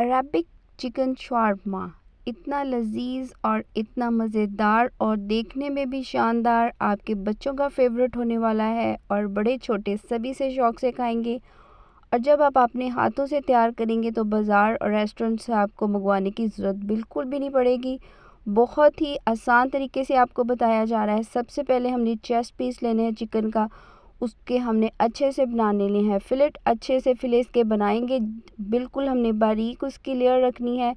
Arabic chicken shawarma इतना लजीज और इतना मज़ेदार और देखने में भी शानदार, आपके बच्चों का फेवरेट होने वाला है और बड़े छोटे सभी से शौक से खाएंगे। और जब आप अपने हाथों से तैयार करेंगे तो बाज़ार और रेस्टोरेंट से आपको मंगवाने की ज़रूरत बिल्कुल भी नहीं पड़ेगी। बहुत ही आसान तरीके से आपको बताया जा रहा है। सबसे पहले हमने चेस्ट पीस लेने हैं चिकन का, उसके हमने अच्छे से बना लेने हैं फिलेट। अच्छे से फिलेट के बनाएंगे, बिल्कुल हमने बारीक उसकी लेयर रखनी है।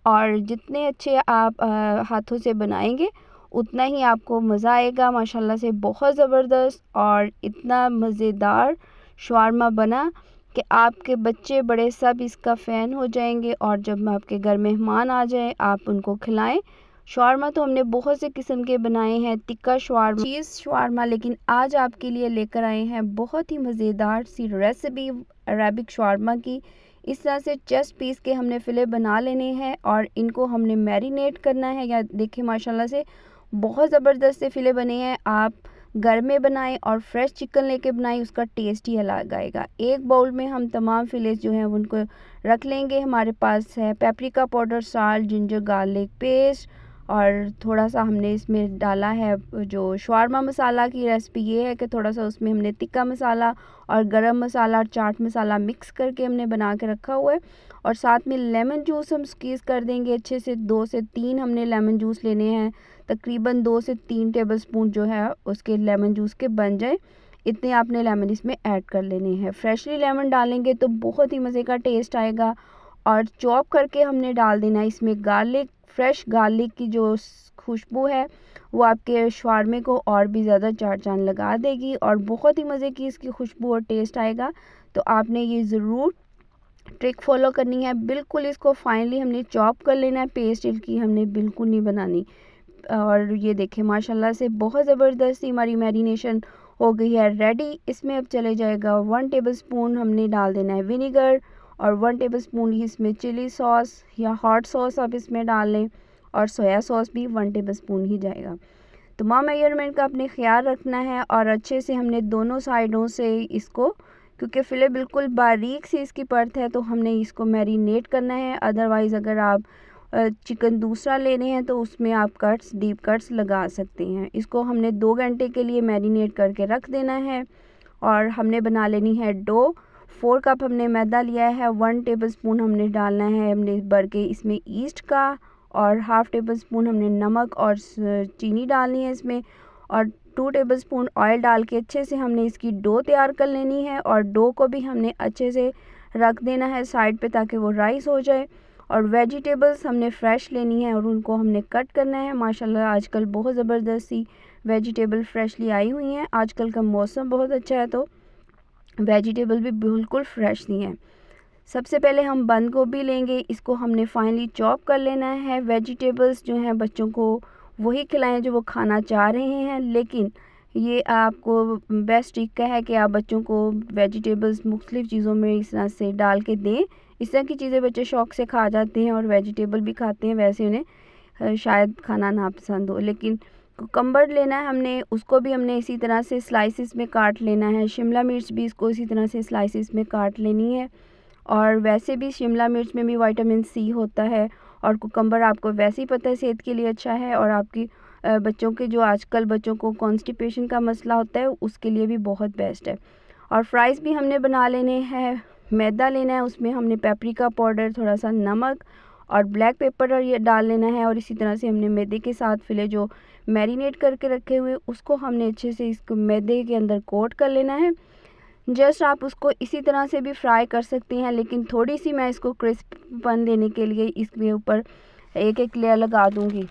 और जितने अच्छे आप हाथों से बनाएंगे उतना ही आपको मज़ा आएगा। माशाल्लाह से बहुत ज़बरदस्त और इतना मज़ेदार शवारमा बना कि आपके बच्चे बड़े सब इसका फ़ैन हो जाएंगे। और जब आपके घर मेहमान आ जाए आप उनको खिलाएं। शवारमा तो हमने बहुत से किस्म के बनाए हैं, टिक्का शवारमा, चीज़ शवारमा, लेकिन आज आपके लिए लेकर आए हैं बहुत ही मज़ेदार सी रेसिपी अरेबिक शवारमा की। इस तरह से चेस्ट पीस के हमने फ़िले बना लेने हैं और इनको हमने मैरिनेट करना है। या देखिए माशाल्लाह से बहुत ज़बरदस्त से फ़िले बने हैं। आप घर में बनाएं और फ्रेश चिकन लेके बनाएं, उसका टेस्ट ही अलग आएगा। एक बाउल में हम तमाम फ़िले जो हैं उनको रख लेंगे। हमारे पास है paprika powder, salt, ginger garlic paste और थोड़ा सा हमने इसमें डाला है जो शवारमा मसाला की रेसिपी ये है कि थोड़ा सा उसमें हमने टिक्का मसाला और गरम मसाला और चाट मसाला मिक्स करके हमने बना के रखा हुआ है। और साथ में लेमन जूस हम स्क्वीज़ कर देंगे अच्छे से। 2 से 3 हमने लेमन जूस लेने हैं, तकरीबन 2 से 3 टेबलस्पून जो है उसके लेमन जूस के बन जाए इतने आपने लेमन इसमें ऐड कर लेने हैं। फ्रेशली लेमन डालेंगे तो बहुत ही मज़े का टेस्ट आएगा। और चॉप करके हमने डाल देना इसमें गार्लिक। फ्रेश गार्लिक की जो खुशबू है वो आपके शवारमे को और भी ज़्यादा चार चांद लगा देगी और बहुत ही मज़े की इसकी खुशबू और टेस्ट आएगा। तो आपने ये ज़रूर ट्रिक फॉलो करनी है। बिल्कुल इसको फाइनली हमने चॉप कर लेना है, पेस्ट की हमने बिल्कुल नहीं बनानी। और ये देखें माशाल्लाह से बहुत ज़बरदस्त हमारी मैरिनेशन हो गई है रेडी। इसमें अब चले जाएगा 1 टेबलस्पून हमने डाल देना है विनेगर और 1 टेबलस्पून ही इसमें चिली सॉस या हॉट सॉस आप इसमें डाल लें और सोया सॉस भी 1 टेबलस्पून ही जाएगा। तमाम मेजरमेंट का अपने ख्याल रखना है और अच्छे से हमने दोनों साइडों से इसको, क्योंकि फ़िले बिल्कुल बारीक सी इसकी परत है तो हमने इसको मैरिनेट करना है। अदरवाइज़ अगर आप चिकन दूसरा लेने हैं तो उसमें आप कट्स, डीप कट्स लगा सकते हैं। इसको हमने 2 घंटे के लिए मैरिनेट करके रख देना है। और हमने बना लेनी है डो। 4 कप हमने मैदा लिया है, 1 टेबलस्पून हमने डालना है हमने भर के इसमें ईस्ट का और हाफ़ टेबलस्पून हमने नमक और चीनी डालनी है इसमें। और 2 टेबलस्पून ऑयल डाल के अच्छे से हमने इसकी डो तैयार कर लेनी है। और डो को भी हमने अच्छे से रख देना है साइड पे ताकि वो राइस हो जाए। और वेजिटेबल्स हमने फ़्रेश लेनी है और उनको हमने कट करना है। माशाल्लाह आजकल बहुत ज़बरदस्त सी वेजिटेबल फ्रेशली आई हुई हैं। आजकल का मौसम बहुत अच्छा है तो वेजिटेबल भी बिल्कुल फ्रेश नहीं है। सबसे पहले हम बंद गोभी लेंगे, इसको हमने फाइनली चॉप कर लेना है। वेजिटेबल्स जो हैं बच्चों को वही खिलाएं जो वो खाना चाह रहे हैं, लेकिन ये आपको बेस्ट तरीका है कि आप बच्चों को वेजिटेबल्स मुख्तलिफ़ चीज़ों में इस तरह से डाल के दें। इस तरह की चीज़ें बच्चे शौक़ से खा जाते हैं और वेजिटेबल भी खाते हैं। वैसे उन्हें शायद खाना ना पसंद हो, लेकिन कुकम्बर लेना है हमने, उसको भी हमने इसी तरह से स्लाइसिस में काट लेना है। शिमला मिर्च भी इसको इसी तरह से स्लाइसिस में काट लेनी है। और वैसे भी शिमला मिर्च में भी विटामिन सी होता है और कुकम्बर आपको वैसे ही पता है सेहत के लिए अच्छा है। और आपकी बच्चों के जो आजकल बच्चों को कॉन्स्टिपेशन का मसला होता है उसके लिए भी बहुत बेस्ट है। और फ्राइज़ भी हमने बना लेने हैं। मैदा लेना है, उसमें हमने पेपरिका पाउडर, थोड़ा सा नमक और ब्लैक पेपर और ये डाल लेना है। और इसी तरह से हमने मैदे के साथ फ़िले जो मैरिनेट करके रखे हुए उसको हमने अच्छे से इसको मैदे के अंदर कोट कर लेना है। जस्ट आप उसको इसी तरह से भी फ्राई कर सकते हैं, लेकिन थोड़ी सी मैं इसको क्रिस्पपन देने के लिए इसके ऊपर एक लेयर लगा दूंगी।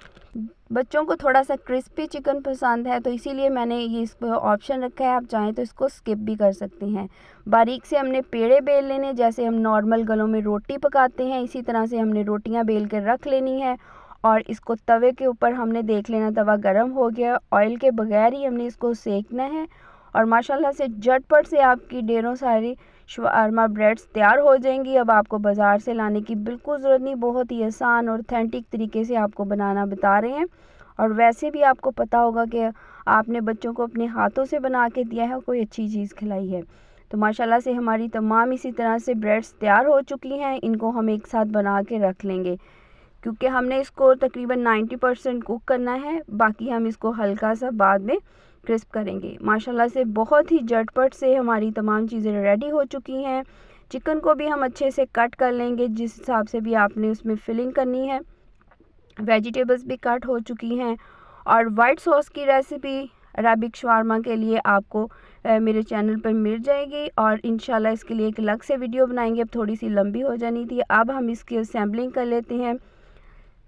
बच्चों को थोड़ा सा क्रिस्पी चिकन पसंद है तो इसीलिए मैंने ये इस पर ऑप्शन रखा है। आप चाहें तो इसको स्किप भी कर सकते हैं। बारीक से हमने पेड़े बेल लेने, जैसे हम नॉर्मल गलों में रोटी पकाते हैं इसी तरह से हमने रोटियां बेल कर रख लेनी है। और इसको तवे के ऊपर हमने देख लेना तवा गर्म हो गया, ऑयल के बगैर ही हमने इसको सेकना है। और माशाल्लाह से झटपट से आपकी ढेरों सारी शवारमा ब्रेड्स तैयार हो जाएंगी। अब आपको बाज़ार से लाने की बिल्कुल ज़रूरत नहीं, बहुत ही आसान और ऑथेंटिक तरीके से आपको बनाना बता रहे हैं। और वैसे भी आपको पता होगा कि आपने बच्चों को अपने हाथों से बना के दिया है, कोई अच्छी चीज़ खिलाई है। तो माशाल्लाह से हमारी तमाम इसी तरह से ब्रेड्स तैयार हो चुकी हैं। इनको हम एक साथ बना के रख लेंगे, क्योंकि हमने इसको तकरीबन 90% कुक करना है, बाकी हम इसको हल्का सा बाद में क्रिस्प करेंगे। माशाल्लाह से बहुत ही झटपट से हमारी तमाम चीज़ें रेडी हो चुकी हैं। चिकन को भी हम अच्छे से कट कर लेंगे जिस हिसाब से भी आपने उसमें फिलिंग करनी है। वेजिटेबल्स भी कट हो चुकी हैं। और वाइट सॉस की रेसिपी अरबिक शवारमा के लिए आपको मेरे चैनल पर मिल जाएगी, और इंशाल्लाह इसके लिए एक अलग से वीडियो बनाएंगे। अब थोड़ी सी लंबी हो जानी थी। अब हम इसकी असेंबलिंग कर लेते हैं।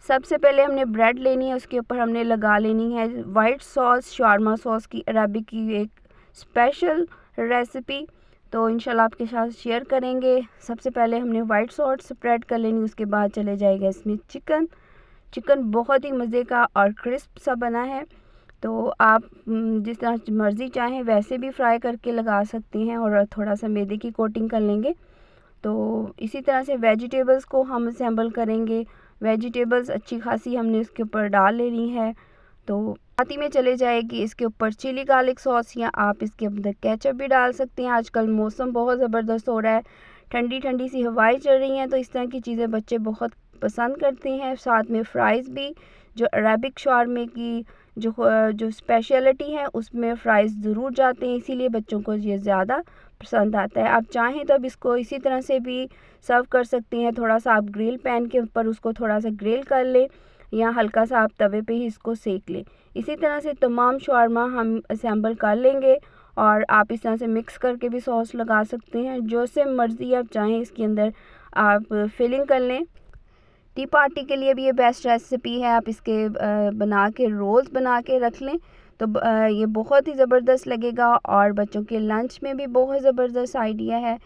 सबसे पहले हमने ब्रेड लेनी है, उसके ऊपर हमने लगा लेनी है वाइट सॉस, शवारमा सॉस की अरबिक की एक स्पेशल रेसिपी, तो इंशाल्लाह आपके साथ शेयर करेंगे। सबसे पहले हमने वाइट सॉस स्प्रेड कर लेनी, उसके बाद चले जाएगा इसमें चिकन बहुत ही मज़े का और क्रिस्प सा बना है। तो आप जिस तरह मर्ज़ी चाहें वैसे भी फ्राई करके लगा सकते हैं, और थोड़ा सा मैदे की कोटिंग कर लेंगे। तो इसी तरह से वेजिटेबल्स को हम असेंबल करेंगे। वेजिटेबल्स अच्छी खासी हमने इसके ऊपर डाल लेनी है। तो साथ ही में चले जाएगी इसके ऊपर चिली गार्लिक सॉस, या आप इसके अंदर केचप भी डाल सकते हैं। आजकल मौसम बहुत ज़बरदस्त हो रहा है, ठंडी ठंडी सी हवाएं चल रही हैं, तो इस तरह की चीज़ें बच्चे बहुत पसंद करते हैं। साथ में फ्राइज़ भी, जो अरबिक शवारमे की जो स्पेशलिटी है उसमें फ़्राइज़ ज़रूर जाते हैं, इसीलिए बच्चों को ये ज़्यादा पसंद आता है। आप चाहें तो अब इसको इसी तरह से भी सर्व कर सकते हैं। थोड़ा सा आप ग्रिल पैन के ऊपर उसको थोड़ा सा ग्रिल कर लें, या हल्का सा आप तवे पे ही इसको सेक लें। इसी तरह से तमाम शवारमा हम असेंबल कर लेंगे, और आप इस तरह से मिक्स करके भी सॉस लगा सकते हैं। जो से मर्ज़ी आप चाहें इसके अंदर आप फिलिंग कर लें। टी पार्टी के लिए भी ये बेस्ट रेसिपी है। आप इसके बना के रोल्स बना के रख लें, तो ये बहुत ही ज़बरदस्त लगेगा, और बच्चों के लंच में भी बहुत ज़बरदस्त आइडिया है।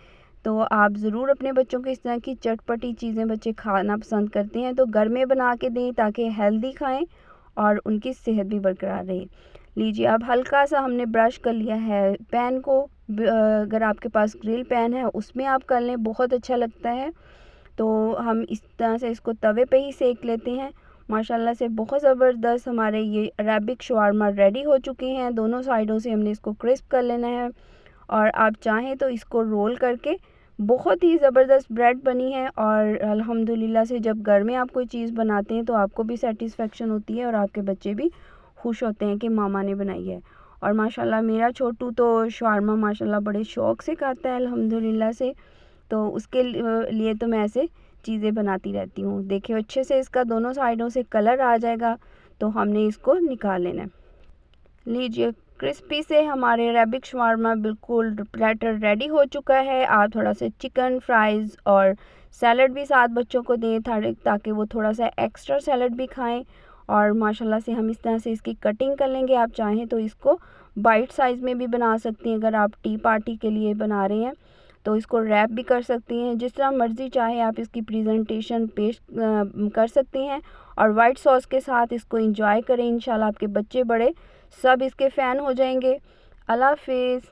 तो आप ज़रूर अपने बच्चों को इस तरह की चटपटी चीज़ें बच्चे खाना पसंद करते हैं, तो घर में बना के दें ताकि हेल्दी खाएं और उनकी सेहत भी बरकरार रहे। लीजिए, अब हल्का सा हमने ब्रश कर लिया है पैन को। अगर आपके पास ग्रिल पैन है उसमें आप कर लें, बहुत अच्छा लगता है। तो हम इस तरह से इसको तवे पे ही सेक लेते हैं। माशाल्लाह से बहुत ज़बरदस्त हमारे ये अरबिक शवारमा रेडी हो चुके हैं। दोनों साइडों से हमने इसको क्रिस्प कर लेना है, और आप चाहें तो इसको रोल करके, बहुत ही ज़बरदस्त ब्रेड बनी है। और अल्हम्दुलिल्लाह से जब घर में आप कोई चीज़ बनाते हैं तो आपको भी सेटिस्फेक्शन होती है, और आपके बच्चे भी खुश होते हैं कि मामा ने बनाई है। और माशाल्लाह मेरा छोटू तो शवारमा माशाल्लाह बड़े शौक़ से खाता है अल्हम्दुलिल्लाह से, तो उसके लिए तो मैं ऐसे चीज़ें बनाती रहती हूँ। देखिए, अच्छे से इसका दोनों साइडों से कलर आ जाएगा, तो हमने इसको निकाल लेना है। लीजिए, क्रिस्पी से हमारे अरबिक शवारमा बिल्कुल प्लेटर रेडी हो चुका है। आप थोड़ा सा चिकन फ्राइज़ और सैलड भी साथ बच्चों को दें, ताकि वो थोड़ा सा एक्स्ट्रा सैलड भी खाएं। और माशाल्लाह से हम इस तरह से इसकी कटिंग कर लेंगे। आप चाहें तो इसको बाइट साइज़ में भी बना सकती हैं। अगर आप टी पार्टी के लिए बना रहे हैं तो इसको रैप भी कर सकती हैं। जिस तरह मर्ज़ी चाहे आप इसकी प्रेजेंटेशन पेश कर सकती हैं, और वाइट सॉस के साथ इसको एंजॉय करें। इंशाल्लाह आपके बच्चे बड़े सब इसके फ़ैन हो जाएंगे। अल्लाह हाफ़िज़।